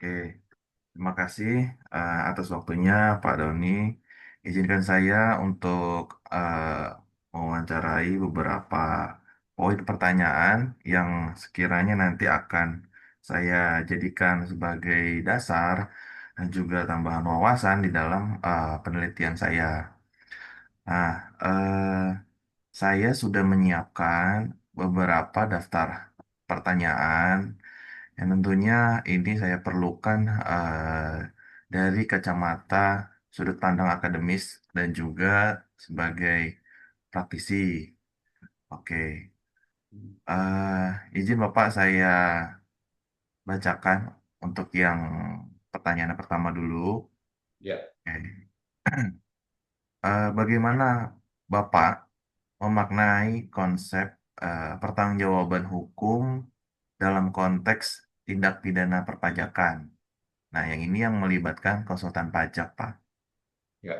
Oke, terima kasih atas waktunya Pak Doni. Izinkan saya untuk mewawancarai beberapa poin pertanyaan yang sekiranya nanti akan saya jadikan sebagai dasar dan juga tambahan wawasan di dalam penelitian saya. Nah, saya sudah menyiapkan beberapa daftar pertanyaan yang tentunya ini saya perlukan dari kacamata sudut pandang akademis dan juga sebagai praktisi. Oke, izin Bapak saya bacakan untuk yang pertanyaan pertama dulu. Ya, Oke. Bagaimana Bapak memaknai konsep pertanggungjawaban hukum dalam konteks tindak pidana perpajakan? Nah, yang ini yang melibatkan konsultan pajak, Pak. ya.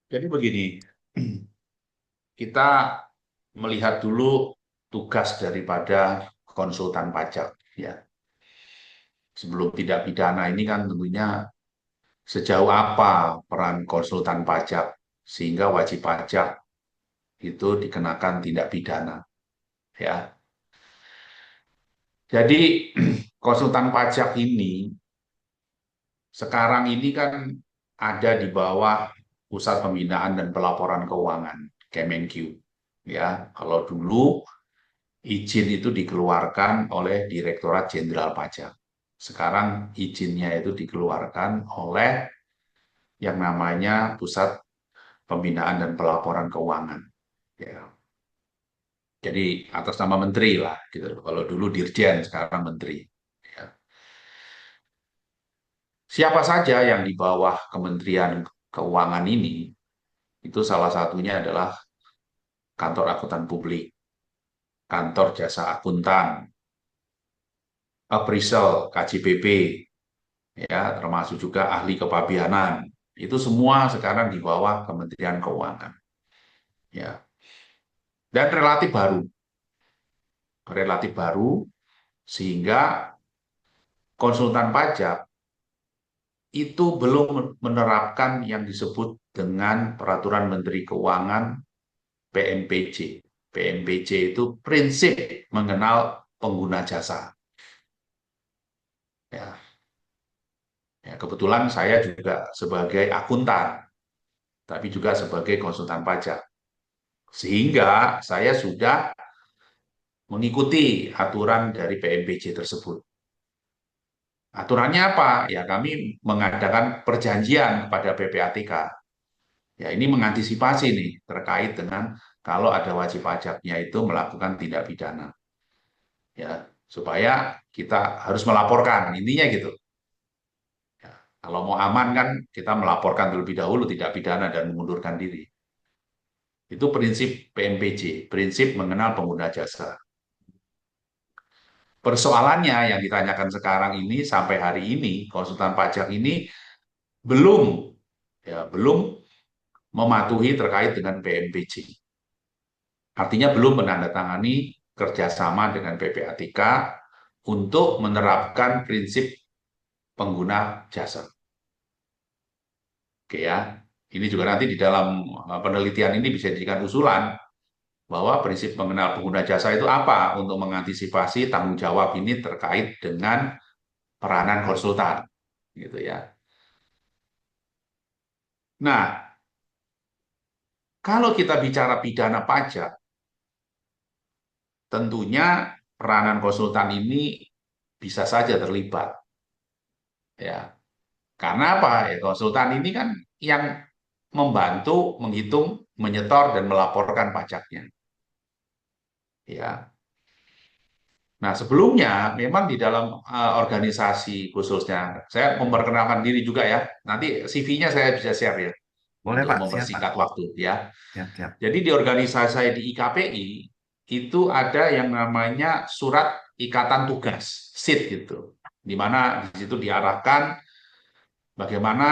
Jadi begini, kita melihat dulu tugas daripada konsultan pajak. Ya, sebelum tidak pidana ini kan tentunya sejauh apa peran konsultan pajak sehingga wajib pajak itu dikenakan tindak pidana. Ya, jadi konsultan pajak ini sekarang ini kan ada di bawah Pusat Pembinaan dan Pelaporan Keuangan, Kemenq. Ya, kalau dulu izin itu dikeluarkan oleh Direktorat Jenderal Pajak. Sekarang izinnya itu dikeluarkan oleh yang namanya Pusat Pembinaan dan Pelaporan Keuangan. Ya, jadi atas nama menteri lah, gitu. Kalau dulu Dirjen, sekarang menteri. Ya. Siapa saja yang di bawah Kementerian Keuangan ini, itu salah satunya adalah kantor akuntan publik, kantor jasa akuntan, appraisal, KJPP, ya, termasuk juga ahli kepabianan. Itu semua sekarang di bawah Kementerian Keuangan. Ya, dan relatif baru sehingga konsultan pajak itu belum menerapkan yang disebut dengan Peraturan Menteri Keuangan PMPJ. PMPJ itu prinsip mengenal pengguna jasa. Ya, ya, kebetulan saya juga sebagai akuntan, tapi juga sebagai konsultan pajak. Sehingga saya sudah mengikuti aturan dari PMPJ tersebut. Aturannya apa? Ya kami mengadakan perjanjian kepada PPATK. Ya ini mengantisipasi nih terkait dengan kalau ada wajib pajaknya itu melakukan tindak pidana. Ya, supaya kita harus melaporkan, intinya gitu. Ya, kalau mau aman kan kita melaporkan terlebih dahulu tidak pidana dan mengundurkan diri. Itu prinsip PMPJ, prinsip mengenal pengguna jasa. Persoalannya yang ditanyakan sekarang ini sampai hari ini konsultan pajak ini belum belum mematuhi terkait dengan PMPJ. Artinya belum menandatangani kerjasama dengan PPATK untuk menerapkan prinsip pengguna jasa. Oke ya, ini juga nanti di dalam penelitian ini bisa dijadikan usulan bahwa prinsip mengenal pengguna jasa itu apa untuk mengantisipasi tanggung jawab ini terkait dengan peranan konsultan, gitu ya. Nah, kalau kita bicara pidana pajak, tentunya peranan konsultan ini bisa saja terlibat, ya. Karena apa? Ya, konsultan ini kan yang membantu menghitung, menyetor dan melaporkan pajaknya, ya. Nah, sebelumnya memang di dalam organisasi khususnya, saya memperkenalkan diri juga ya. Nanti CV-nya saya bisa share ya Boleh, untuk Pak. Siap, Pak. mempersingkat waktu ya. Siap, siap. Jadi di organisasi saya di IKPI itu ada yang namanya surat ikatan tugas, SIT gitu. Di mana di situ diarahkan bagaimana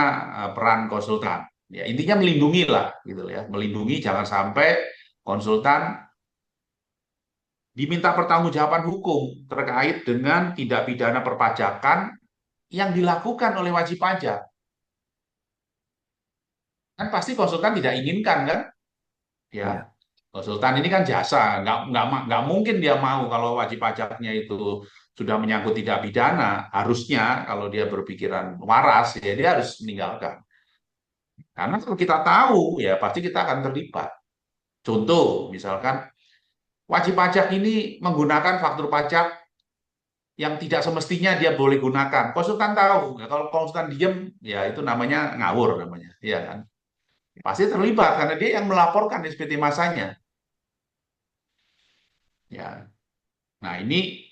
peran konsultan. Ya, intinya melindungi lah gitu ya, melindungi jangan sampai konsultan diminta pertanggungjawaban hukum terkait dengan tindak pidana perpajakan yang dilakukan oleh wajib pajak. Kan pasti konsultan tidak inginkan kan? Ya, Iya, konsultan ini kan jasa, nggak mungkin dia mau kalau wajib pajaknya itu sudah menyangkut tidak pidana. Harusnya kalau dia berpikiran waras, ya dia harus meninggalkan. Karena kalau kita tahu, ya pasti kita akan terlibat. Contoh, misalkan wajib pajak ini menggunakan faktur pajak yang tidak semestinya dia boleh gunakan. Konsultan tahu, ya, kalau konsultan diem, ya itu namanya ngawur namanya, ya kan? Pasti terlibat karena dia yang melaporkan SPT masanya. Ya, nah ini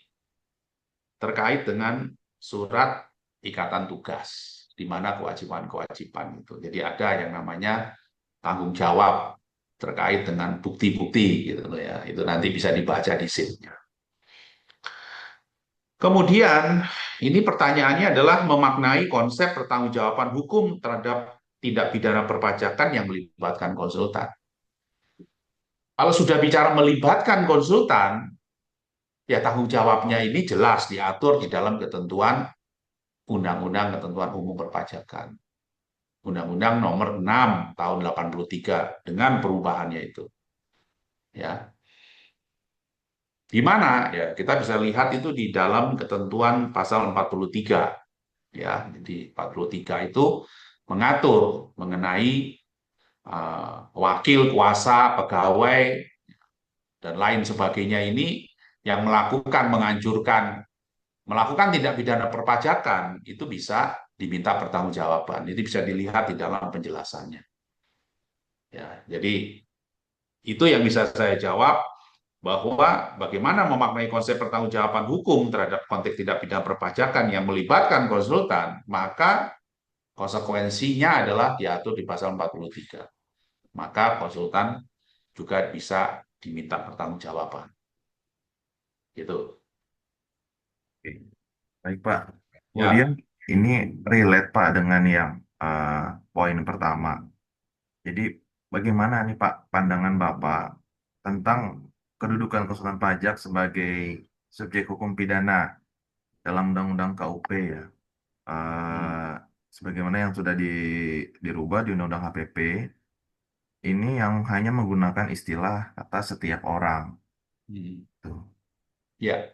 terkait dengan surat ikatan tugas, di mana kewajiban-kewajiban itu. Jadi ada yang namanya tanggung jawab terkait dengan bukti-bukti gitu loh ya. Itu nanti bisa dibaca di SIP-nya. Kemudian ini pertanyaannya adalah memaknai konsep pertanggungjawaban hukum terhadap tindak pidana perpajakan yang melibatkan konsultan. Kalau sudah bicara melibatkan konsultan, ya tanggung jawabnya ini jelas diatur di dalam ketentuan Undang-Undang Ketentuan Umum Perpajakan. Undang-Undang nomor 6 tahun 83 dengan perubahannya itu. Ya, di mana ya kita bisa lihat itu di dalam ketentuan pasal 43 ya. Jadi 43 itu mengatur mengenai wakil, kuasa, pegawai dan lain sebagainya ini yang melakukan menganjurkan melakukan tindak pidana perpajakan itu bisa diminta pertanggungjawaban. Itu bisa dilihat di dalam penjelasannya. Ya, jadi itu yang bisa saya jawab bahwa bagaimana memaknai konsep pertanggungjawaban hukum terhadap konteks tindak pidana perpajakan yang melibatkan konsultan, maka konsekuensinya adalah diatur di pasal 43. Maka konsultan juga bisa diminta pertanggungjawaban. Gitu. oke. Baik Pak. Kemudian Ya, ini relate Pak dengan yang eh, poin pertama. Jadi bagaimana nih Pak pandangan Bapak tentang kedudukan konsultan pajak sebagai subjek hukum pidana dalam Undang-Undang KUP ya? hmm, eh, Sebagaimana yang sudah dirubah di Undang-Undang HPP, ini yang hanya menggunakan istilah kata setiap orang. hmm. Tuh. Ya.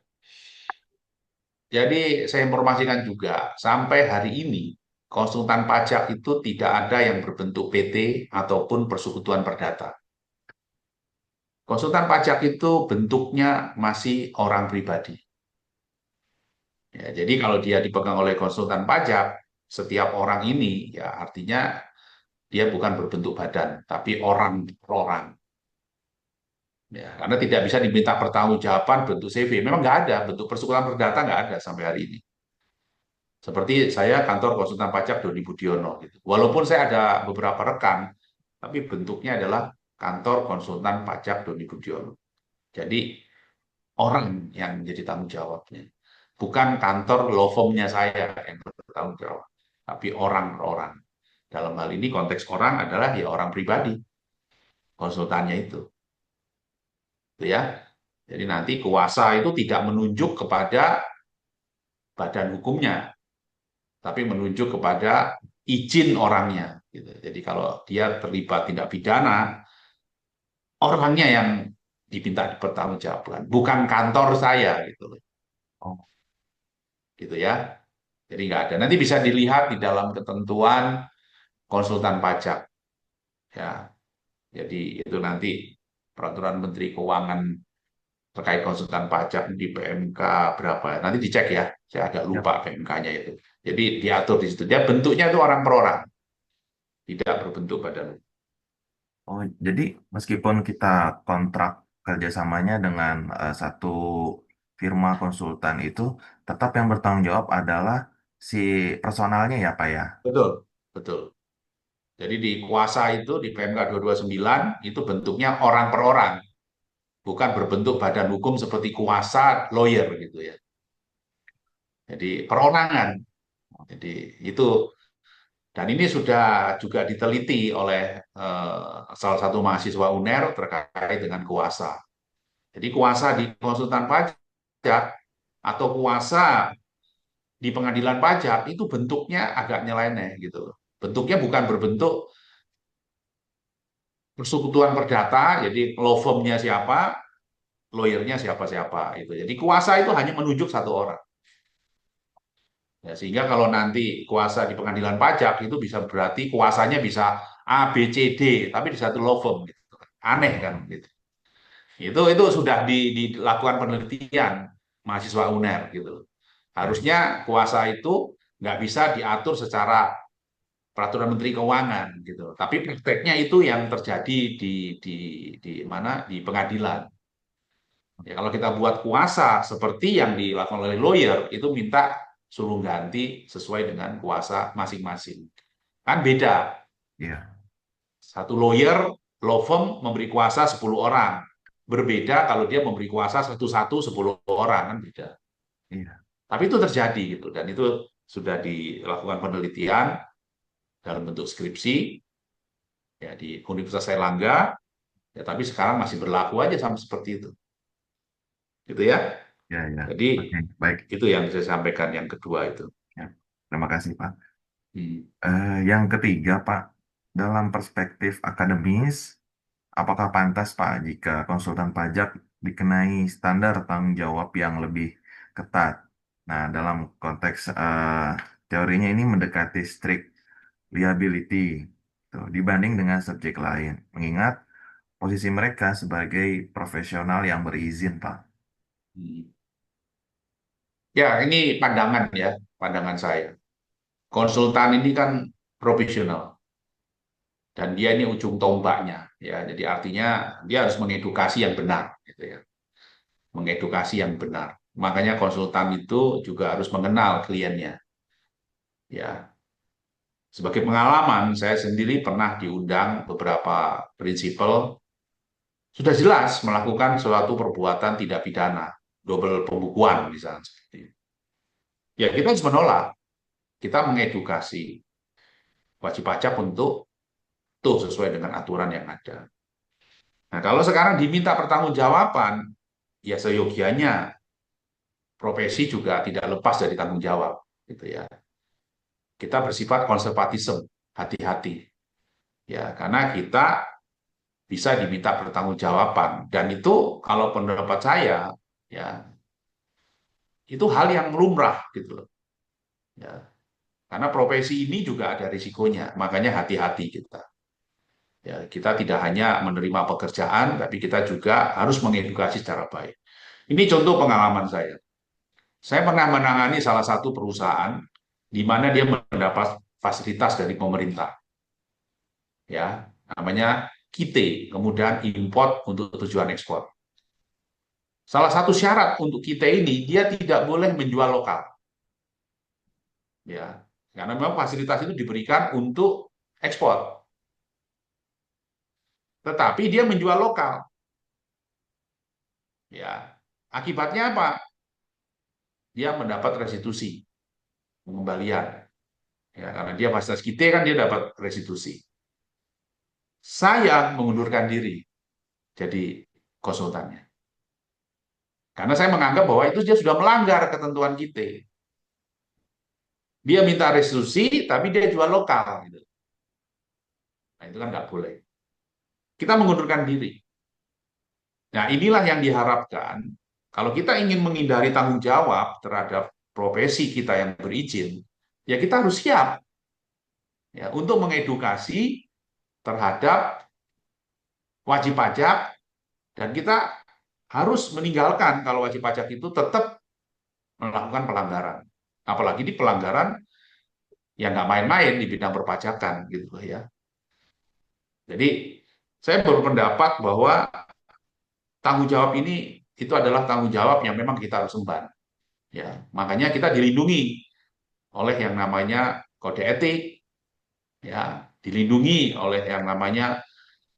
Jadi saya informasikan juga, sampai hari ini konsultan pajak itu tidak ada yang berbentuk PT ataupun persekutuan perdata. Konsultan pajak itu bentuknya masih orang pribadi. Ya, jadi kalau dia dipegang oleh konsultan pajak, setiap orang ini ya artinya dia bukan berbentuk badan, tapi orang per orang. Ya, karena tidak bisa diminta pertanggungjawaban bentuk CV. Memang nggak ada bentuk persekutuan perdata, nggak ada sampai hari ini. Seperti saya kantor konsultan pajak Doni Budiono gitu. Walaupun saya ada beberapa rekan, tapi bentuknya adalah kantor konsultan pajak Doni Budiono. Jadi orang yang menjadi tanggung jawabnya. Bukan kantor law firm-nya saya yang bertanggung jawab, tapi orang per orang. Dalam hal ini konteks orang adalah ya orang pribadi, konsultannya itu. Gitu ya. Jadi nanti kuasa itu tidak menunjuk kepada badan hukumnya, tapi menunjuk kepada izin orangnya. Gitu. Jadi kalau dia terlibat tindak pidana, orangnya yang diminta dipertanggungjawabkan, bukan kantor saya gitu loh. Oh, Gitu ya. Jadi nggak ada. Nanti bisa dilihat di dalam ketentuan konsultan pajak. Ya, jadi itu nanti peraturan Menteri Keuangan terkait konsultan pajak di PMK berapa. Nanti dicek ya. Saya agak siap. lupa PMK-nya itu. Jadi diatur di situ. Dia bentuknya itu orang per orang, tidak berbentuk badan. Oh, jadi meskipun kita kontrak kerjasamanya dengan satu firma konsultan itu, tetap yang bertanggung jawab adalah si personalnya ya Pak ya? Betul, betul. Jadi di kuasa itu di PMK 229 itu bentuknya orang per orang, bukan berbentuk badan hukum seperti kuasa lawyer gitu ya. Jadi perorangan. Jadi itu dan ini sudah juga diteliti oleh salah satu mahasiswa UNER terkait dengan kuasa. Jadi kuasa di konsultan pajak atau kuasa di pengadilan pajak itu bentuknya agak nyeleneh gitu loh. Bentuknya bukan berbentuk persekutuan perdata, jadi law firm-nya siapa, lawyer-nya siapa-siapa itu. Jadi kuasa itu hanya menunjuk satu orang. Ya, sehingga kalau nanti kuasa di pengadilan pajak itu bisa berarti kuasanya bisa A, B, C, D, tapi di satu law firm gitu. Aneh kan gitu. Itu sudah dilakukan penelitian mahasiswa UNER gitu. Ya, Harusnya kuasa itu nggak bisa diatur secara peraturan Menteri Keuangan gitu. Tapi prakteknya itu yang terjadi di di mana di pengadilan. Ya, kalau kita buat kuasa seperti yang dilakukan oleh lawyer, itu minta suruh ganti sesuai dengan kuasa masing-masing. Kan beda. iya, Satu lawyer, law firm memberi kuasa 10 orang. Berbeda kalau dia memberi kuasa satu-satu 10 orang, kan beda. iya, Tapi itu terjadi gitu. Dan itu sudah dilakukan penelitian dalam bentuk skripsi ya di Universitas Airlangga, ya tapi sekarang masih berlaku aja sama seperti itu. Gitu ya. ya, ya. Jadi Oke, baik. itu yang saya sampaikan yang kedua itu. Ya. Terima kasih, Pak. Hmm. Yang ketiga, Pak, dalam perspektif akademis, apakah pantas, Pak, jika konsultan pajak dikenai standar tanggung jawab yang lebih ketat? Nah, dalam konteks teorinya ini mendekati strict liability tuh, dibanding dengan subjek lain, mengingat posisi mereka sebagai profesional yang berizin, Pak. Hmm. Ya, ini pandangan ya, pandangan saya. Konsultan ini kan profesional dan dia ini ujung tombaknya ya. Jadi artinya dia harus mengedukasi yang benar gitu ya. Mengedukasi yang benar. Makanya konsultan itu juga harus mengenal kliennya ya. Sebagai pengalaman, saya sendiri pernah diundang beberapa prinsipal sudah jelas melakukan suatu perbuatan tidak pidana, double pembukuan misalnya seperti itu. Ya kita harus menolak, kita mengedukasi wajib pajak untuk tuh sesuai dengan aturan yang ada. Nah, kalau sekarang diminta pertanggungjawaban, ya seyogianya profesi juga tidak lepas dari tanggung jawab, gitu ya. Kita bersifat konservatisme, hati-hati, ya, karena kita bisa diminta pertanggungjawaban dan itu kalau pendapat saya, ya, itu hal yang lumrah, gitu loh, ya. Karena profesi ini juga ada risikonya, makanya hati-hati kita. Ya, kita tidak hanya menerima pekerjaan, tapi kita juga harus mengedukasi secara baik. Ini contoh pengalaman saya. Saya pernah menangani salah satu perusahaan di mana dia mendapat fasilitas dari pemerintah, ya, namanya KITE, kemudian import untuk tujuan ekspor. Salah satu syarat untuk KITE ini dia tidak boleh menjual lokal, ya, karena memang fasilitas itu diberikan untuk ekspor, tetapi dia menjual lokal, ya. Akibatnya apa? Dia mendapat restitusi, pengembalian, ya, karena dia fasilitas KITE kan dia dapat restitusi. Saya mengundurkan diri jadi konsultannya. Karena saya menganggap bahwa itu dia sudah melanggar ketentuan kita. Dia minta restitusi, tapi dia jual lokal. Gitu. Nah, itu kan nggak boleh. Kita mengundurkan diri. Nah, inilah yang diharapkan. Kalau kita ingin menghindari tanggung jawab terhadap profesi kita yang berizin, ya kita harus siap ya untuk mengedukasi terhadap wajib pajak dan kita harus meninggalkan kalau wajib pajak itu tetap melakukan pelanggaran. Apalagi di pelanggaran yang nggak main-main di bidang perpajakan gitu ya. Jadi saya berpendapat bahwa tanggung jawab ini itu adalah tanggung jawab yang memang kita harus emban. Ya, makanya kita dilindungi oleh yang namanya kode etik, ya, dilindungi oleh yang namanya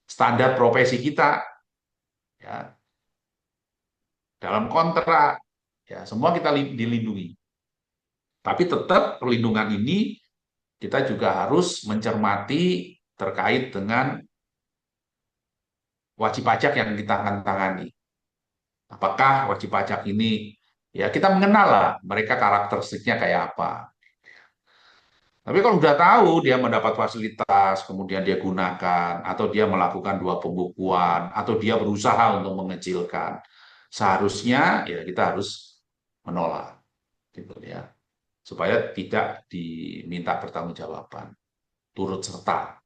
standar profesi kita, ya, dalam kontrak, ya, semua kita dilindungi. Tapi tetap perlindungan ini kita juga harus mencermati terkait dengan wajib pajak yang kita akan tangani. Apakah wajib pajak ini, ya kita mengenal lah mereka karakteristiknya kayak apa. Tapi kalau udah tahu dia mendapat fasilitas, kemudian dia gunakan, atau dia melakukan dua pembukuan, atau dia berusaha untuk mengecilkan, seharusnya ya kita harus menolak, gitu ya, supaya tidak diminta pertanggungjawaban, turut serta,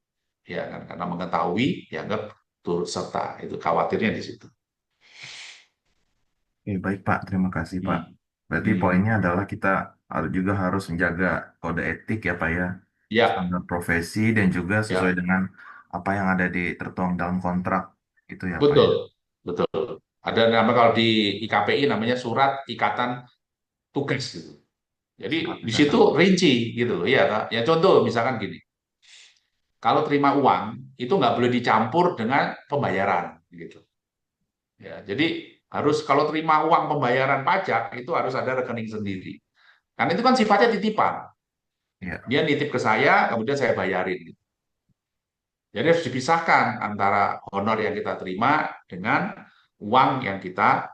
ya kan, karena mengetahui dianggap turut serta, itu khawatirnya di situ. Oke, baik Pak, terima kasih Pak. Hmm. Berarti Hmm. poinnya adalah kita juga harus menjaga kode etik ya Pak ya, Ya, standar profesi dan juga sesuai ya, dengan apa yang ada di tertuang dalam kontrak itu ya Pak betul, ya. betul. Ada nama kalau di IKPI namanya surat ikatan tugas gitu. Jadi Surat di situ ikatan. rinci gitu loh, ya, Kak. Ya contoh misalkan gini, kalau terima uang itu nggak boleh dicampur dengan pembayaran gitu. Ya, jadi harus kalau terima uang pembayaran pajak itu harus ada rekening sendiri. Karena itu kan sifatnya titipan. Ya, Dia nitip ke saya, kemudian saya bayarin, gitu. Jadi harus dipisahkan antara honor yang kita terima dengan uang yang kita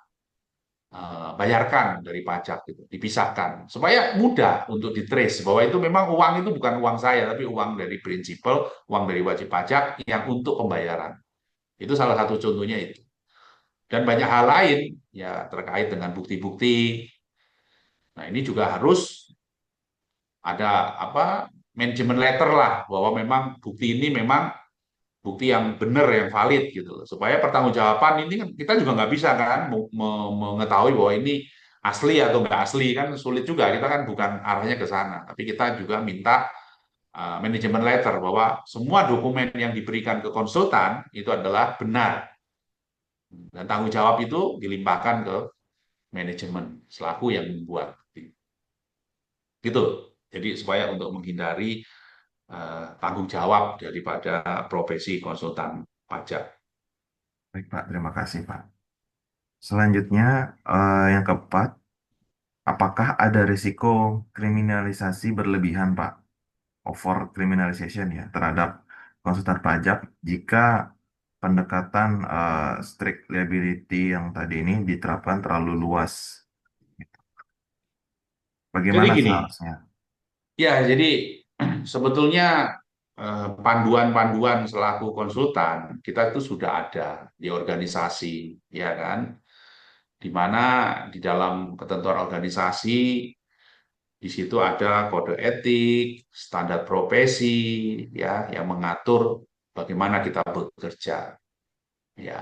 bayarkan dari pajak gitu, dipisahkan supaya mudah untuk ditrace bahwa itu memang uang itu bukan uang saya tapi uang dari prinsipal, uang dari wajib pajak yang untuk pembayaran. Itu salah satu contohnya itu. Dan banyak hal lain ya terkait dengan bukti-bukti. Nah, ini juga harus ada apa? Manajemen letter lah bahwa memang bukti ini memang bukti yang benar, yang valid gitu loh. Supaya pertanggungjawaban ini kan kita juga nggak bisa kan mengetahui bahwa ini asli atau nggak asli kan sulit juga. Kita kan bukan arahnya ke sana. Tapi kita juga minta manajemen letter bahwa semua dokumen yang diberikan ke konsultan itu adalah benar dan tanggung jawab itu dilimpahkan ke manajemen selaku yang membuat gitu. Jadi supaya untuk menghindari tanggung jawab daripada profesi konsultan pajak. baik Pak, terima kasih Pak. Selanjutnya, yang keempat, apakah ada risiko kriminalisasi berlebihan Pak? Over criminalization ya terhadap konsultan pajak jika pendekatan strict liability yang tadi ini diterapkan terlalu luas. Jadi Bagaimana gini, seharusnya? ya, jadi sebetulnya panduan-panduan selaku konsultan kita itu sudah ada di organisasi, ya kan? Di mana di dalam ketentuan organisasi di situ ada kode etik, standar profesi, ya, yang mengatur bagaimana kita bekerja, ya.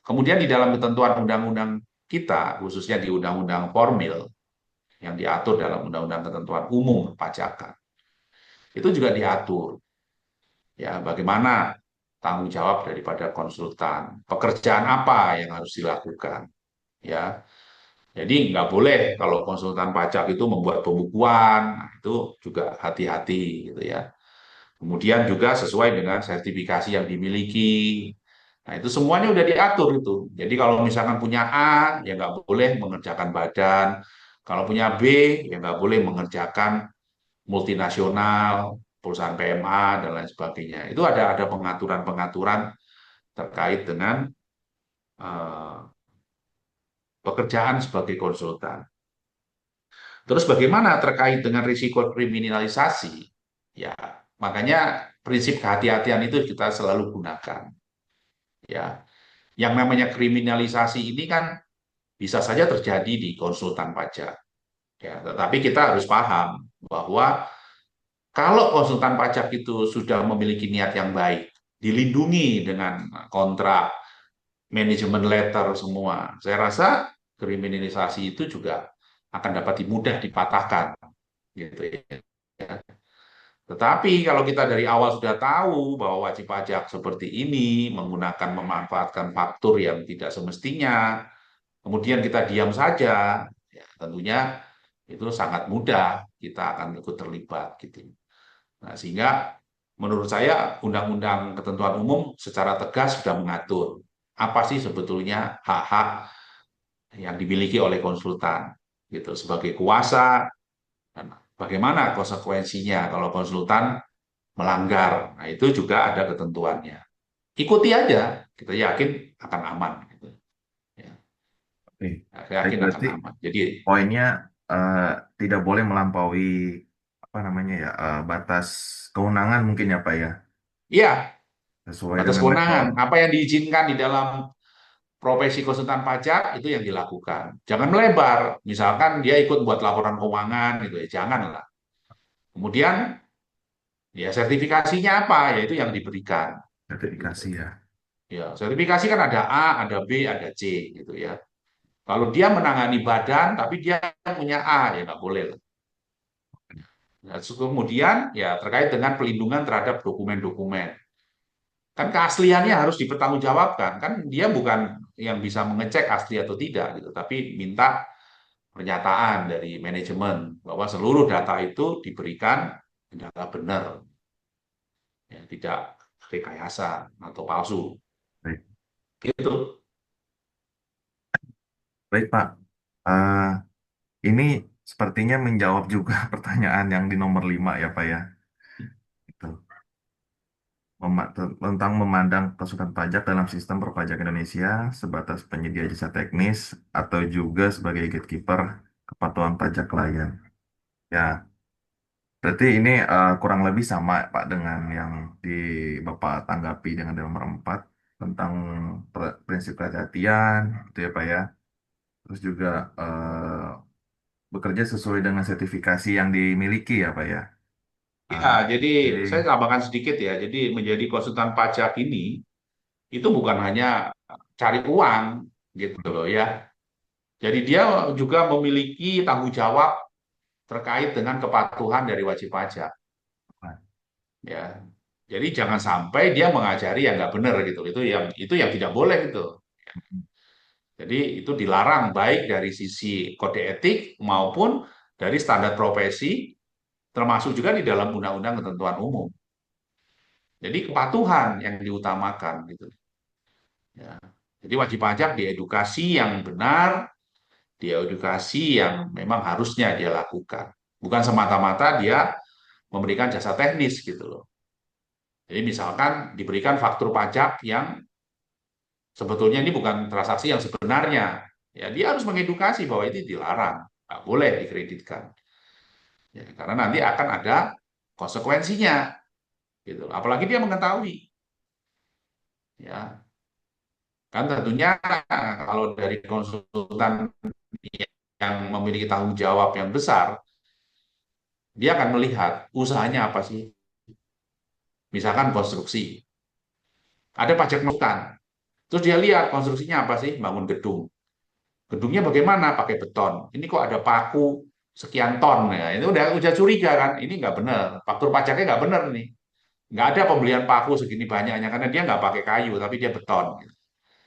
Kemudian di dalam ketentuan undang-undang kita, khususnya di undang-undang formil yang diatur dalam undang-undang ketentuan umum pajakan, itu juga diatur ya bagaimana tanggung jawab daripada konsultan, pekerjaan apa yang harus dilakukan, ya. Jadi nggak boleh kalau konsultan pajak itu membuat pembukuan, nah, itu juga hati-hati gitu ya. Kemudian juga sesuai dengan sertifikasi yang dimiliki. Nah, itu semuanya udah diatur itu. Jadi kalau misalkan punya A, ya nggak boleh mengerjakan badan. Kalau punya B, ya nggak boleh mengerjakan multinasional, perusahaan PMA, dan lain sebagainya. Itu ada pengaturan-pengaturan terkait dengan uh, pekerjaan sebagai konsultan. Terus bagaimana terkait dengan risiko kriminalisasi? Ya, makanya prinsip kehati-hatian itu kita selalu gunakan. Ya, yang namanya kriminalisasi ini kan bisa saja terjadi di konsultan pajak. Ya, tetapi kita harus paham bahwa kalau konsultan pajak itu sudah memiliki niat yang baik, dilindungi dengan kontrak, manajemen letter semua, saya rasa kriminalisasi itu juga akan dapat mudah dipatahkan, gitu ya. Tetapi kalau kita dari awal sudah tahu bahwa wajib pajak seperti ini menggunakan memanfaatkan faktur yang tidak semestinya, kemudian kita diam saja, ya, tentunya itu sangat mudah kita akan ikut terlibat gitu. Nah, sehingga menurut saya Undang-Undang Ketentuan Umum secara tegas sudah mengatur apa sih sebetulnya hak-hak yang dimiliki oleh konsultan gitu sebagai kuasa dan bagaimana konsekuensinya kalau konsultan melanggar. Nah, itu juga ada ketentuannya. Ikuti aja, kita yakin akan aman gitu. Ya. Oke. Nah, saya Baik, yakin akan berarti aman. Jadi poinnya eh, tidak boleh melampaui apa namanya ya batas kewenangan mungkin ya Pak ya, ya, sesuai batas dengan level. kewenangan. Apa yang diizinkan di dalam profesi konsultan pajak itu yang dilakukan. Jangan melebar. Misalkan dia ikut buat laporan keuangan gitu ya, janganlah. Kemudian ya sertifikasinya apa? Ya itu yang diberikan gitu. Sertifikasi ya. Ya, sertifikasi kan ada A, ada B, ada C gitu ya. Kalau dia menangani badan tapi dia punya A ya nggak boleh lah. Nah, kemudian ya terkait dengan pelindungan terhadap dokumen-dokumen. Kan keasliannya harus dipertanggungjawabkan. Kan dia bukan yang bisa mengecek asli atau tidak gitu, tapi minta pernyataan dari manajemen bahwa seluruh data itu diberikan data benar, ya, tidak rekayasa atau palsu. Baik, Gitu. baik Pak. Eh, ini sepertinya menjawab juga pertanyaan yang di nomor 5 ya Pak ya. Itu. Tentang memandang konsultan pajak dalam sistem perpajak Indonesia sebatas penyedia jasa teknis atau juga sebagai gatekeeper kepatuhan pajak klien. Ya, berarti ini kurang lebih sama Pak dengan yang di Bapak tanggapi dengan di nomor 4 tentang prinsip kehati-hatian, itu ya Pak ya. Terus juga bekerja sesuai dengan sertifikasi yang dimiliki ya Pak ya. Ya, Ah, jadi jadi saya tambahkan sedikit ya. Jadi menjadi konsultan pajak ini itu bukan hanya cari uang gitu loh ya. Jadi dia juga memiliki tanggung jawab terkait dengan kepatuhan dari wajib pajak. Ya, jadi jangan sampai dia mengajari yang nggak benar gitu. Itu yang tidak boleh gitu. Jadi itu dilarang baik dari sisi kode etik maupun dari standar profesi, termasuk juga di dalam undang-undang ketentuan umum. Jadi kepatuhan yang diutamakan gitu. Ya. Jadi wajib pajak diedukasi yang benar, diedukasi yang memang harusnya dia lakukan. Bukan semata-mata dia memberikan jasa teknis gitu loh. Jadi misalkan diberikan faktur pajak yang sebetulnya ini bukan transaksi yang sebenarnya. Ya, dia harus mengedukasi bahwa itu dilarang, nggak boleh dikreditkan. Ya, karena nanti akan ada konsekuensinya, gitu. Apalagi dia mengetahui, ya kan tentunya kalau dari konsultan yang memiliki tanggung jawab yang besar, dia akan melihat usahanya apa sih. Misalkan konstruksi, ada pajak konsultan, terus dia lihat konstruksinya apa sih, bangun gedung. Gedungnya bagaimana? Pakai beton. Ini kok ada paku sekian ton ya. Itu udah curiga kan? Ini nggak benar. Faktur pajaknya nggak benar nih. Nggak ada pembelian paku segini banyaknya karena dia nggak pakai kayu tapi dia beton.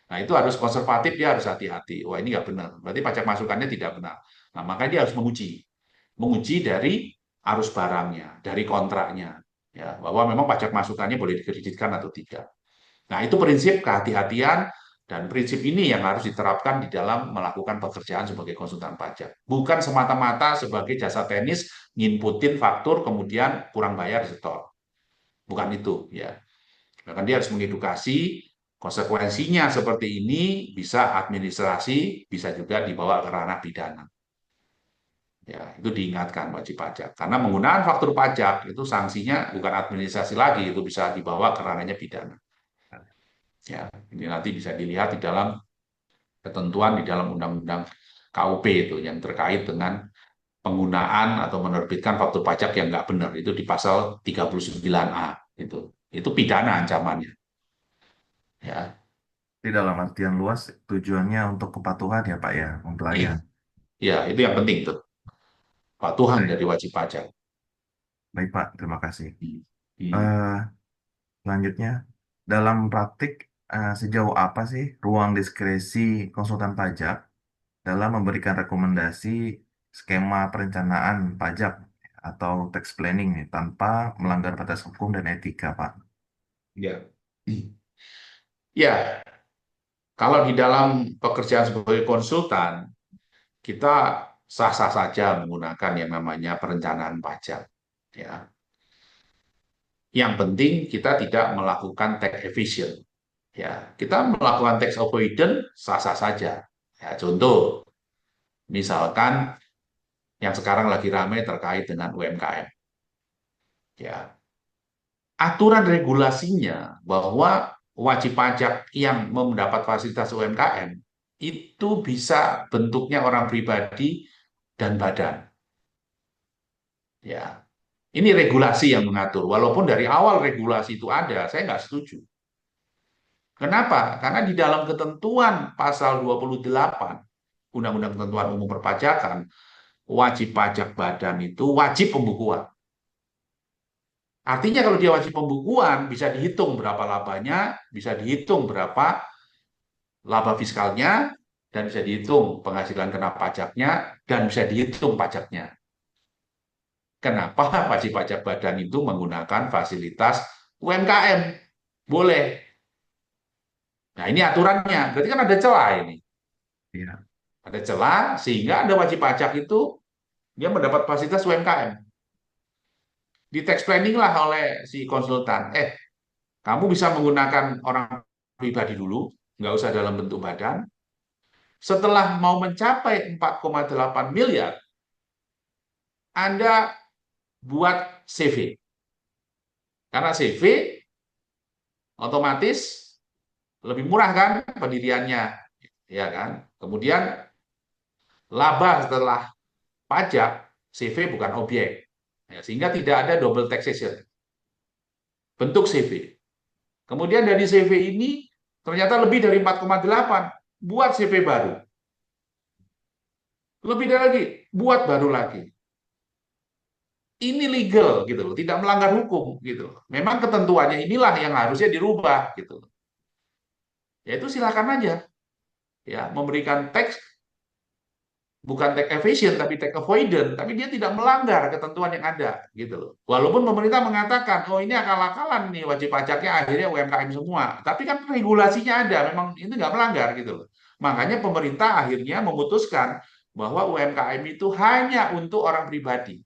Nah itu harus konservatif, dia harus hati-hati. Wah ini nggak benar. Berarti pajak masukannya tidak benar. Nah makanya dia harus menguji dari arus barangnya, dari kontraknya, ya bahwa memang pajak masukannya boleh dikreditkan atau tidak. Nah, itu prinsip kehati-hatian dan prinsip ini yang harus diterapkan di dalam melakukan pekerjaan sebagai konsultan pajak. Bukan semata-mata sebagai jasa teknis, nginputin faktur, kemudian kurang bayar, setor. Bukan itu, ya. Bahkan dia harus mengedukasi konsekuensinya seperti ini, bisa administrasi, bisa juga dibawa ke ranah pidana. Ya, itu diingatkan wajib pajak. Karena menggunakan faktur pajak itu sanksinya bukan administrasi lagi, itu bisa dibawa ke ranahnya pidana. Ya, ini nanti bisa dilihat di dalam ketentuan di dalam Undang-Undang KUP itu yang terkait dengan penggunaan atau menerbitkan faktur pajak yang nggak benar itu di pasal 39A itu pidana ancamannya ya. di dalam artian luas tujuannya untuk kepatuhan ya Pak ya, Iya, pelayan. ya itu yang penting tuh, patuhan Baik, dari wajib pajak. baik Pak, terima kasih. Hmm. Hmm. Eh, Selanjutnya, dalam praktik sejauh apa sih ruang diskresi konsultan pajak dalam memberikan rekomendasi skema perencanaan pajak atau tax planning nih, tanpa melanggar batas hukum dan etika, Pak? Ya. Ya, kalau di dalam pekerjaan sebagai konsultan, kita sah-sah saja menggunakan yang namanya perencanaan pajak. Ya, yang penting kita tidak melakukan tax evasion. Ya, kita melakukan tax avoidance sah-sah saja. Ya, contoh, misalkan yang sekarang lagi ramai terkait dengan UMKM. Ya, aturan regulasinya bahwa wajib pajak yang mendapat fasilitas UMKM itu bisa bentuknya orang pribadi dan badan. Ya, ini regulasi yang mengatur. Walaupun dari awal regulasi itu ada, saya nggak setuju. Kenapa? Karena di dalam ketentuan pasal 28 Undang-Undang Ketentuan Umum Perpajakan, wajib pajak badan itu wajib pembukuan. Artinya kalau dia wajib pembukuan, bisa dihitung berapa labanya, bisa dihitung berapa laba fiskalnya, dan bisa dihitung penghasilan kena pajaknya, dan bisa dihitung pajaknya. Kenapa wajib pajak badan itu menggunakan fasilitas UMKM? Boleh. Nah, ini aturannya. Berarti kan ada celah ini. Iya. Ada celah sehingga ada wajib pajak itu dia mendapat fasilitas UMKM. Di text planning lah oleh si konsultan. Kamu bisa menggunakan orang pribadi dulu, nggak usah dalam bentuk badan. Setelah mau mencapai 4,8 miliar, Anda buat CV. Karena CV otomatis lebih murah kan pendiriannya, ya kan? Kemudian laba setelah pajak, CV bukan objek. Ya, sehingga tidak ada double taxation. Bentuk CV. Kemudian dari CV ini ternyata lebih dari 4,8, buat CV baru. Lebih dari lagi, buat baru lagi. Ini legal gitu loh, tidak melanggar hukum gitu loh. Memang ketentuannya inilah yang harusnya dirubah gitu loh. Ya itu silakan aja ya memberikan teks bukan tax evasion tapi tax avoidance, tapi dia tidak melanggar ketentuan yang ada gitu loh. Walaupun pemerintah mengatakan oh ini akal-akalan nih wajib pajaknya akhirnya UMKM semua, tapi kan regulasinya ada, memang itu nggak melanggar gitu loh. Makanya pemerintah akhirnya memutuskan bahwa UMKM itu hanya untuk orang pribadi.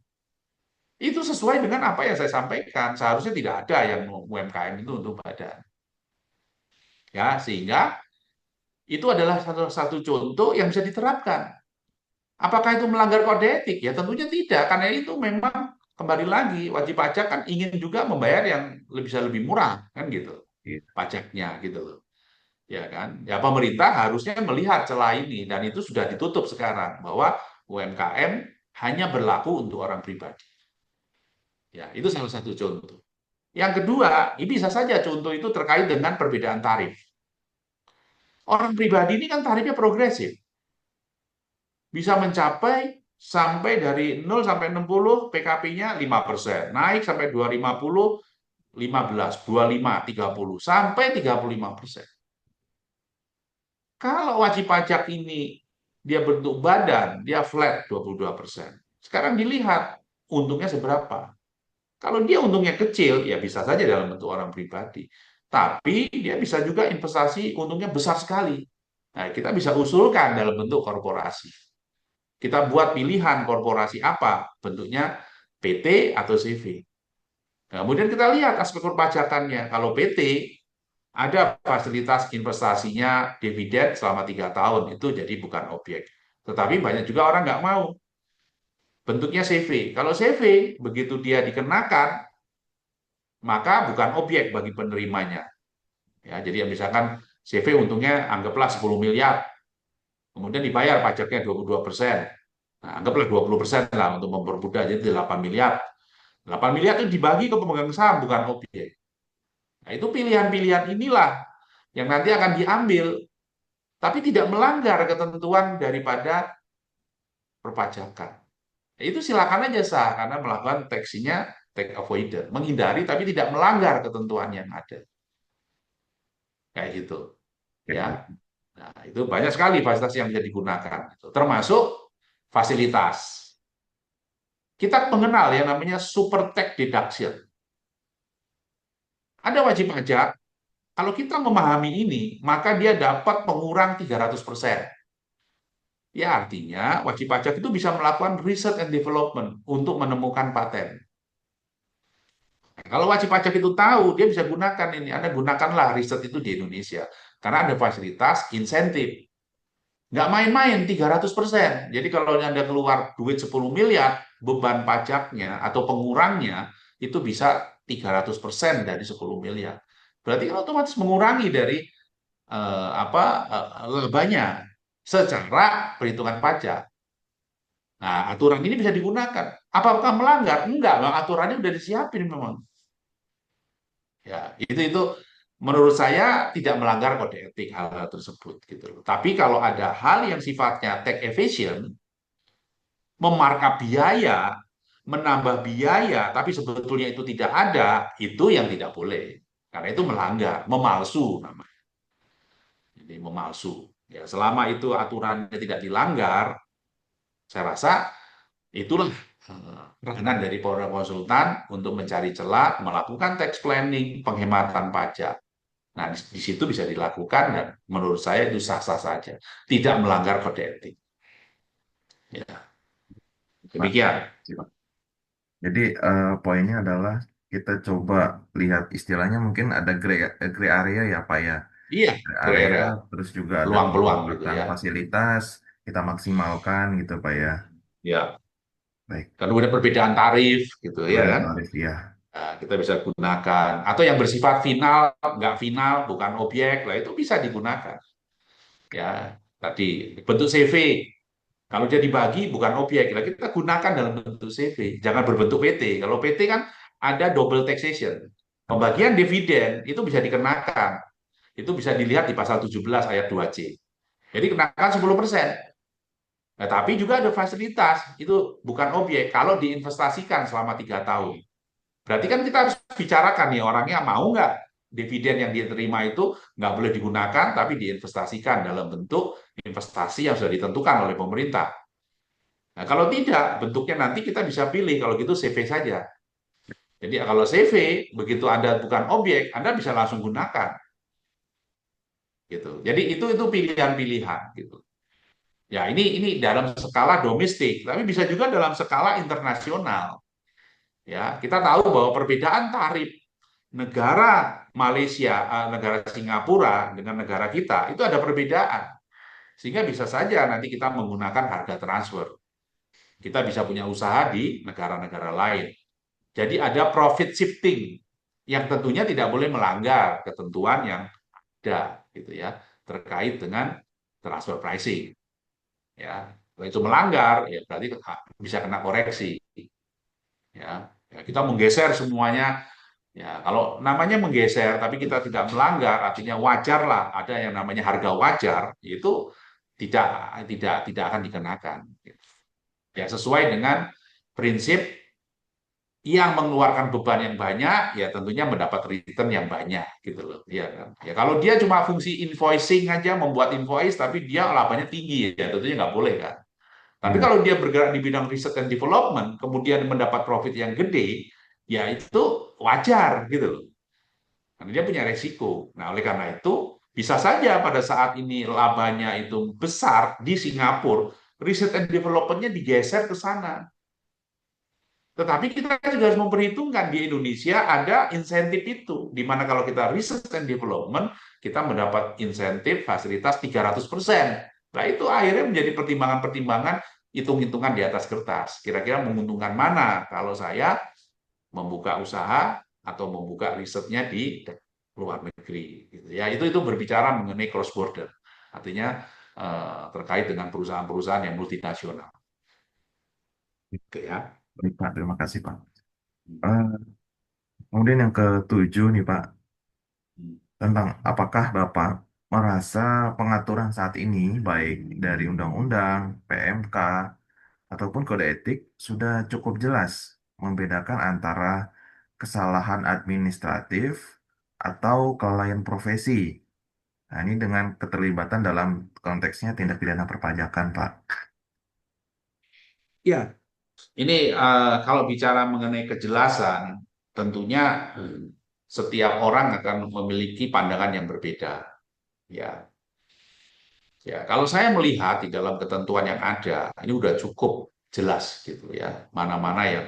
Itu sesuai dengan apa yang saya sampaikan. Seharusnya tidak ada yang UMKM itu untuk badan. Ya, sehingga itu adalah satu satu contoh yang bisa diterapkan. Apakah itu melanggar kode etik? Ya tentunya tidak, karena itu memang kembali lagi wajib pajak kan ingin juga membayar yang bisa lebih murah kan gitu Iya. pajaknya gitu loh. Ya kan? Ya pemerintah harusnya melihat celah ini dan itu sudah ditutup sekarang bahwa UMKM hanya berlaku untuk orang pribadi. Ya, itu salah satu contoh. Yang kedua, ini bisa saja contoh itu terkait dengan perbedaan tarif. Orang pribadi ini kan tarifnya progresif. Bisa mencapai sampai dari 0 sampai 60 PKP-nya 5%. Naik sampai 250, 15, 25, 30, sampai 35%. Kalau wajib pajak ini dia bentuk badan, dia flat 22%. Sekarang dilihat untungnya seberapa. Kalau dia untungnya kecil, ya bisa saja dalam bentuk orang pribadi. Tapi dia bisa juga investasi untungnya besar sekali. Nah, kita bisa usulkan dalam bentuk korporasi. Kita buat pilihan korporasi apa, bentuknya PT atau CV. Nah, kemudian kita lihat aspek perpajakannya. Kalau PT, ada fasilitas investasinya dividen selama 3 tahun, itu jadi bukan objek. Tetapi banyak juga orang nggak mau. Bentuknya CV. Kalau CV, begitu dia dikenakan, maka bukan objek bagi penerimanya. Ya, jadi misalkan CV untungnya anggaplah 10 miliar, kemudian dibayar pajaknya 22%. Nah, anggaplah 20% lah untuk mempermudah, jadi 8 miliar. 8 miliar itu dibagi ke pemegang saham, bukan objek. Nah, itu pilihan-pilihan inilah yang nanti akan diambil, tapi tidak melanggar ketentuan daripada perpajakan. Nah, itu silakan aja sah, karena melakukan taxinya tax avoidance, menghindari tapi tidak melanggar ketentuan yang ada. Kayak gitu. Kayak Ya. gitu. Nah, itu banyak sekali fasilitas yang bisa digunakan, termasuk fasilitas. Kita mengenal yang namanya super tax deduction. Ada wajib pajak, kalau kita memahami ini, maka dia dapat pengurang 300%. Ya artinya wajib pajak itu bisa melakukan research and development untuk menemukan paten. Nah, kalau wajib pajak itu tahu, dia bisa gunakan ini. Anda gunakanlah riset itu di Indonesia. Karena ada fasilitas insentif. Nggak main-main 300%. Jadi kalau Anda keluar duit 10 miliar, beban pajaknya atau pengurangnya itu bisa 300% dari 10 miliar. Berarti kan otomatis mengurangi dari labanya secara perhitungan pajak. Nah, aturan ini bisa digunakan. Apakah melanggar? Enggak, Bang. Aturannya udah disiapin memang. Ya, itu menurut saya tidak melanggar kode etik hal tersebut gitu loh. Tapi kalau ada hal yang sifatnya tax evasion, memarkup biaya, menambah biaya, tapi sebetulnya itu tidak ada, itu yang tidak boleh. Karena itu melanggar, memalsu namanya. Jadi memalsu. Ya, selama itu aturannya tidak dilanggar, saya rasa itulah peranan dari para konsultan untuk mencari celah, melakukan tax planning, penghematan pajak. Nah, di situ bisa dilakukan dan menurut saya itu sah-sah saja, tidak melanggar kode etik. Ya, Pak. demikian. Jadi poinnya adalah kita coba lihat istilahnya mungkin ada gray area ya Pak ya. Iya, Gray area kira-kira terus juga ada peluang-peluang gitu keterlibatan ya. fasilitas kita maksimalkan gitu Pak ya. Ya, Baik, kan ada perbedaan tarif gitu ya kemudian kan. tarif ya. Nah, kita bisa gunakan atau yang bersifat final, nggak final, bukan objek, lah itu bisa digunakan. Ya, tadi bentuk CV. Kalau dia dibagi bukan objek, lah kita gunakan dalam bentuk CV. Jangan berbentuk PT. Kalau PT kan ada double taxation. Pembagian dividen itu bisa dikenakan. Itu bisa dilihat di pasal 17 ayat 2C. Jadi kenakan 10%. Nah, tapi juga ada fasilitas, itu bukan objek kalau diinvestasikan selama 3 tahun. Berarti kan kita harus bicarakan nih orangnya mau nggak dividen yang dia terima itu nggak boleh digunakan, tapi diinvestasikan dalam bentuk investasi yang sudah ditentukan oleh pemerintah. Nah, kalau tidak, bentuknya nanti kita bisa pilih, kalau gitu CV saja. Jadi kalau CV, begitu Anda bukan objek, Anda bisa langsung gunakan. Gitu. Jadi itu pilihan-pilihan gitu. Ya, ini dalam skala domestik, tapi bisa juga dalam skala internasional. Ya, kita tahu bahwa perbedaan tarif negara Malaysia, negara Singapura dengan negara kita itu ada perbedaan. Sehingga bisa saja nanti kita menggunakan harga transfer. Kita bisa punya usaha di negara-negara lain. Jadi ada profit shifting yang tentunya tidak boleh melanggar ketentuan yang ada gitu ya terkait dengan transfer pricing. Ya, kalau itu melanggar ya berarti bisa kena koreksi. Ya, ya kita menggeser semuanya. Ya, kalau namanya menggeser tapi kita tidak melanggar, artinya wajar lah ada yang namanya harga wajar itu tidak tidak akan dikenakan. Ya, sesuai dengan prinsip yang mengeluarkan beban yang banyak, ya tentunya mendapat return yang banyak gitu loh. Ya kan? Ya kalau dia cuma fungsi invoicing aja, membuat invoice, tapi dia labanya tinggi, ya tentunya nggak boleh kan. Tapi Iya, kalau dia bergerak di bidang riset dan development, kemudian mendapat profit yang gede, ya itu wajar gitu loh. Karena dia punya resiko. Nah, oleh karena itu, bisa saja pada saat ini labanya itu besar di Singapura, riset and development-nya digeser ke sana. Tetapi kita juga harus memperhitungkan di Indonesia ada insentif itu, di mana kalau kita research and development, kita mendapat insentif fasilitas 300%. Nah, itu akhirnya menjadi pertimbangan-pertimbangan hitung-hitungan di atas kertas. Kira-kira menguntungkan mana kalau saya membuka usaha atau membuka risetnya di luar negeri. Gitu ya, itu berbicara mengenai cross border, artinya terkait dengan perusahaan-perusahaan yang multinasional. Oke ya. baik Pak, terima kasih Pak. Eh, kemudian yang ketujuh nih Pak, tentang apakah Bapak merasa pengaturan saat ini, baik dari undang-undang, PMK, ataupun kode etik, sudah cukup jelas membedakan antara kesalahan administratif atau kelalaian profesi. Nah, ini dengan keterlibatan dalam konteksnya tindak pidana perpajakan, Pak. Ya, ini kalau bicara mengenai kejelasan, tentunya setiap orang akan memiliki pandangan yang berbeda. Ya, ya. Kalau saya melihat di dalam ketentuan yang ada, ini udah cukup jelas gitu ya. Mana-mana yang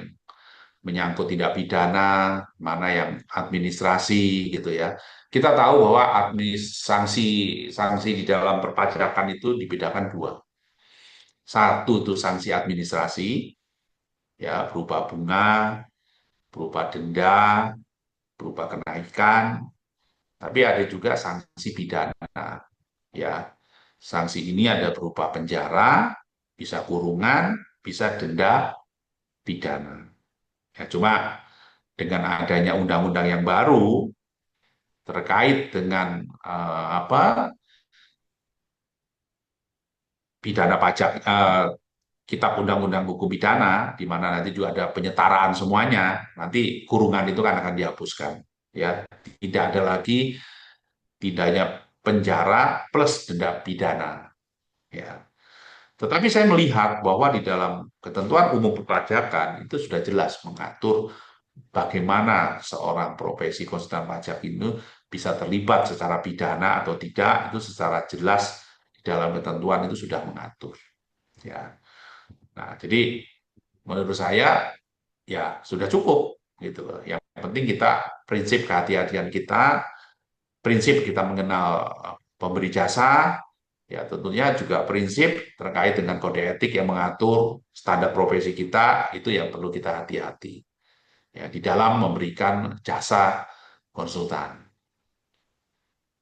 menyangkut tindak pidana, mana yang administrasi gitu ya. Kita tahu bahwa sanksi sanksi di dalam perpajakan itu dibedakan dua. Satu itu sanksi administrasi, ya berupa bunga, berupa denda, berupa kenaikan, tapi ada juga sanksi pidana, ya. Sanksi ini ada berupa penjara, bisa kurungan, bisa denda pidana. Ya, cuma dengan adanya undang-undang yang baru terkait dengan apa pidana pajak, kitab undang-undang hukum pidana, di mana nanti juga ada penyetaraan semuanya, nanti kurungan itu kan akan dihapuskan. Ya, tidak ada lagi pidana penjara plus denda pidana. Ya, tetapi saya melihat bahwa di dalam ketentuan umum perpajakan itu sudah jelas mengatur bagaimana seorang profesi konsultan pajak itu bisa terlibat secara pidana atau tidak, itu secara jelas di dalam ketentuan itu sudah mengatur. Ya, nah jadi menurut saya ya sudah cukup gitu loh. Yang penting kita prinsip kehati-hatian kita, prinsip kita mengenal pemberi jasa, ya tentunya juga prinsip terkait dengan kode etik yang mengatur standar profesi kita itu yang perlu kita hati-hati ya di dalam memberikan jasa konsultan.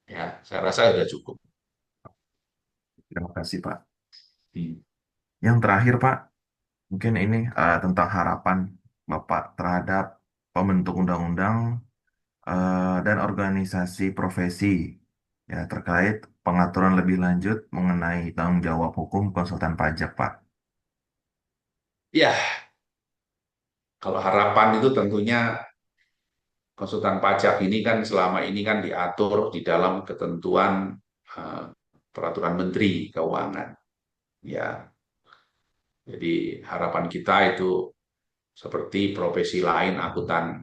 Ya, saya rasa sudah cukup. Terima kasih, Pak. Hmm. Yang terakhir, Pak, mungkin ini tentang harapan Bapak terhadap pembentuk undang-undang dan organisasi profesi ya terkait pengaturan lebih lanjut mengenai tanggung jawab hukum konsultan pajak, Pak. Ya, kalau harapan itu tentunya konsultan pajak ini kan selama ini kan diatur di dalam ketentuan eh, peraturan Menteri Keuangan. Ya, jadi harapan kita itu seperti profesi lain akuntan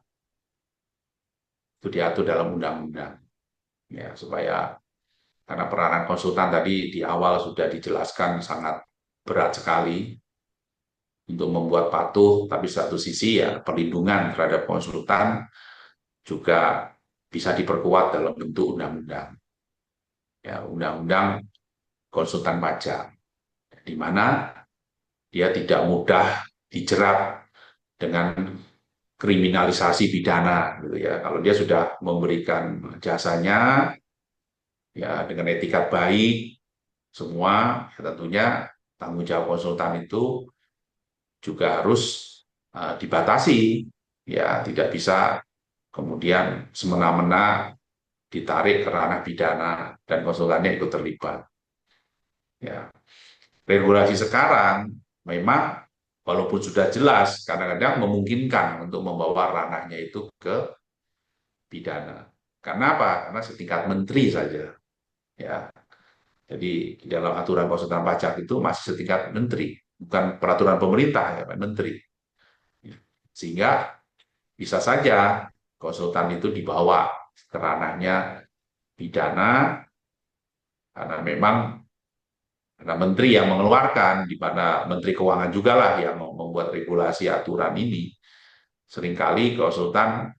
itu diatur dalam undang-undang. Ya, supaya karena peranan konsultan tadi di awal sudah dijelaskan sangat berat sekali untuk membuat patuh, tapi satu sisi ya perlindungan terhadap konsultan juga bisa diperkuat dalam bentuk undang-undang. Ya, undang-undang konsultan pajak, di mana dia tidak mudah dijerat dengan kriminalisasi pidana, gitu ya. Kalau dia sudah memberikan jasanya, ya dengan etikat baik, semua ya tentunya tanggung jawab konsultan itu juga harus dibatasi, ya tidak bisa kemudian semena-mena ditarik ke ranah pidana dan konsultannya ikut terlibat. Ya, regulasi sekarang memang walaupun sudah jelas kadang-kadang memungkinkan untuk membawa ranahnya itu ke pidana. Karena apa? Karena setingkat menteri saja. Ya, jadi di dalam aturan konsultan pajak itu masih setingkat menteri, bukan peraturan pemerintah ya, Pak Menteri. Sehingga bisa saja konsultan itu dibawa ke ranahnya pidana karena memang ada menteri yang mengeluarkan, di mana menteri keuangan juga lah yang membuat regulasi aturan ini. Seringkali konsultan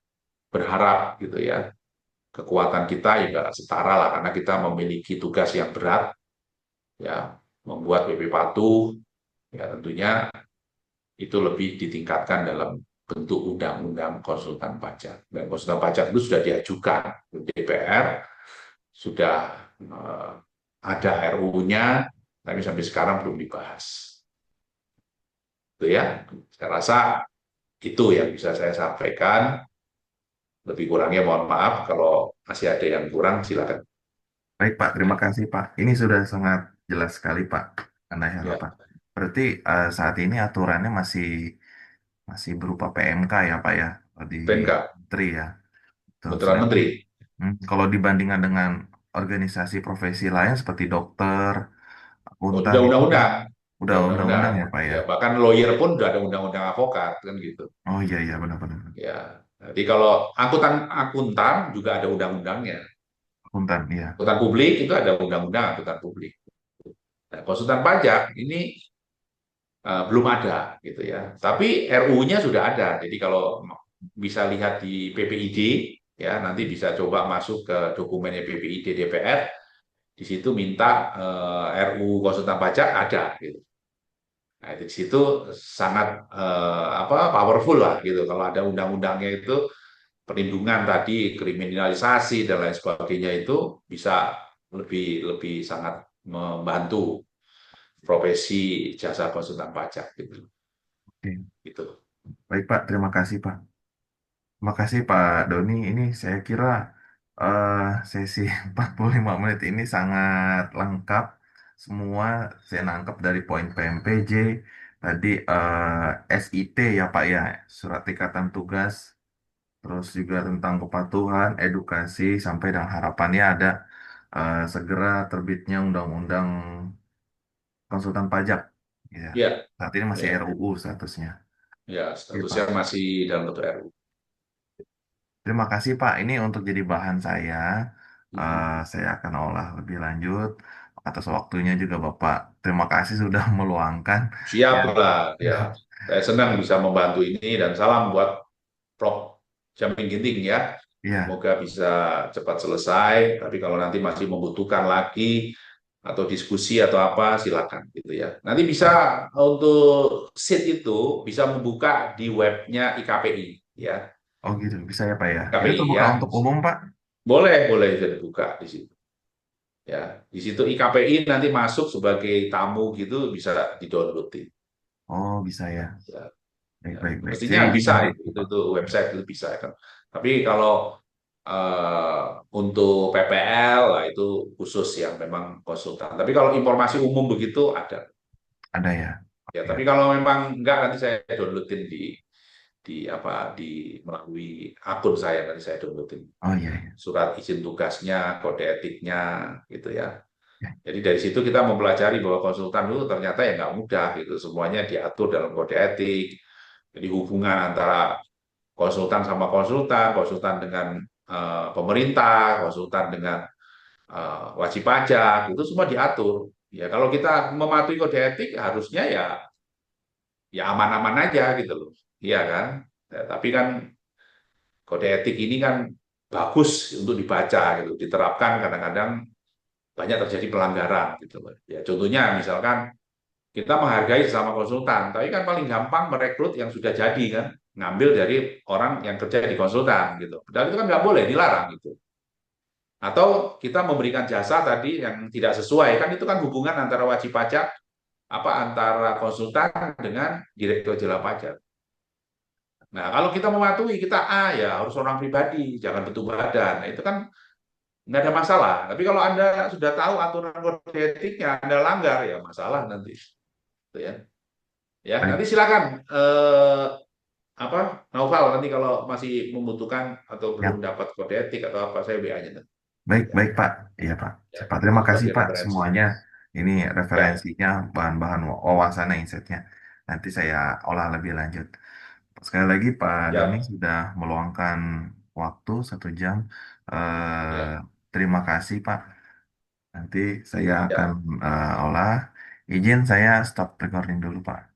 berharap gitu ya, kekuatan kita juga setara lah karena kita memiliki tugas yang berat ya, membuat PP patuh ya tentunya itu lebih ditingkatkan dalam bentuk undang-undang konsultan pajak. Dan konsultan pajak itu sudah diajukan ke DPR, sudah ada RUU-nya, tapi sampai sekarang belum dibahas. Itu ya, saya rasa itu yang bisa saya sampaikan. Lebih kurangnya mohon maaf, kalau masih ada yang kurang silakan. Baik, Pak. Terima Ya, kasih, Pak. Ini sudah sangat jelas sekali, Pak. Anda ya, harapan. Berarti saat ini aturannya masih masih berupa PMK ya, Pak ya, di PMK, Menteri ya. Betul. Kementerian Sedangkan Menteri. kalau dibandingkan dengan organisasi profesi lain seperti dokter, Oh, akuntan udah itu undang-undang, udah udah undang-undang undang-undang. ya, Pak ya. Ya, bahkan lawyer pun udah ada undang-undang avokat kan gitu. Oh iya iya benar-benar. Ya, jadi kalau akuntan akuntan juga ada undang-undangnya. Akuntan iya. Akuntan publik itu ada undang-undang akuntan publik. Nah, konsultan pajak ini belum ada gitu ya. Tapi RU-nya sudah ada. Jadi kalau bisa lihat di PPID ya, nanti bisa coba masuk ke dokumennya PPID DPR. Di situ minta RU konsultan pajak ada gitu. Nah, di situ sangat apa powerful lah gitu. Kalau ada undang-undangnya itu perlindungan tadi, kriminalisasi dan lain sebagainya itu bisa lebih lebih sangat membantu profesi jasa konsultan pajak gitu. Oke. Gitu. Baik Pak, terima kasih Pak. Terima kasih Pak Doni. Ini saya kira eh, sesi 45 menit ini sangat lengkap. Semua saya nangkep dari poin PMPJ, tadi SIT ya Pak ya, Surat Ikatan Tugas, terus juga tentang kepatuhan, edukasi, sampai dan harapannya ada segera terbitnya Undang-Undang Konsultan Pajak. Ya. Ya, Saat ini masih ya, RUU statusnya. ya, Iya statusnya Pak. masih dalam bentuk RU. Terima kasih Pak. Ini untuk jadi bahan saya. Mhm. Saya akan olah lebih lanjut. Atas waktunya juga Bapak. Terima kasih sudah meluangkan. Siap Ya. lah, ya. Saya senang bisa membantu ini dan salam buat Prof. Jamin Ginting ya. Iya. Semoga bisa cepat selesai. Tapi kalau nanti masih membutuhkan lagi atau diskusi atau apa, silakan gitu ya. Nanti bisa Baik. untuk sheet itu bisa membuka di webnya IKPI ya. Oh gitu. Bisa ya Pak ya. Itu IKPI terbuka ya. untuk umum Pak? Boleh, boleh bisa dibuka di situ. Ya, di situ IKPI nanti masuk sebagai tamu gitu bisa di-downloadin. Oh bisa ya. Ya, Baik, ya. baik, baik. Mestinya Saya izin bisa untuk itu, itu itu, Pak. itu website itu bisa kan. Tapi kalau eh, untuk PPL lah itu khusus yang memang konsultan. Tapi kalau informasi umum begitu ada. Ada ya. Ya, Oke. tapi kalau memang enggak nanti saya downloadin di apa di melalui akun saya nanti saya downloadin Oh iya, iya. surat izin tugasnya, kode etiknya gitu ya. Ya. Jadi dari situ kita mempelajari bahwa konsultan itu ternyata ya nggak mudah gitu. Semuanya diatur dalam kode etik. Jadi hubungan antara konsultan sama konsultan, konsultan dengan pemerintah, konsultan dengan wajib pajak, itu semua diatur. Ya kalau kita mematuhi kode etik harusnya ya aman-aman aja gitu loh. Iya kan? Ya, tapi kan kode etik ini kan bagus untuk dibaca gitu, diterapkan kadang-kadang banyak terjadi pelanggaran gitu loh. Ya contohnya misalkan kita menghargai sesama konsultan, tapi kan paling gampang merekrut yang sudah jadi kan, ngambil dari orang yang kerja di konsultan gitu. Dan itu kan nggak boleh, dilarang gitu. Atau kita memberikan jasa tadi yang tidak sesuai, kan itu kan hubungan antara wajib pajak apa antara konsultan dengan direktur jenderal pajak. Nah, kalau kita mematuhi kita ya harus orang pribadi, jangan bentuk badan. Nah, itu kan nggak ada masalah. Tapi kalau Anda sudah tahu aturan kode etiknya, Anda langgar ya masalah nanti. Gitu ya. Ya, Baik, nanti silakan apa Naufal nanti kalau masih membutuhkan atau belum ya. dapat kode etik atau apa saya WA-nya nanti. Baik, Ya, baik Pak. Iya Pak. ya, Cepat. Terima kasih sebagai Pak referensi. semuanya. Ini Ya, referensinya, bahan-bahan wawasannya, insight-nya. Nanti saya olah lebih lanjut. Sekali lagi Pak Doni ya, sudah meluangkan waktu 1 jam. Eh, ya, terima kasih Pak. Nanti saya akan ya. olah. Izin saya stop recording dulu Pak.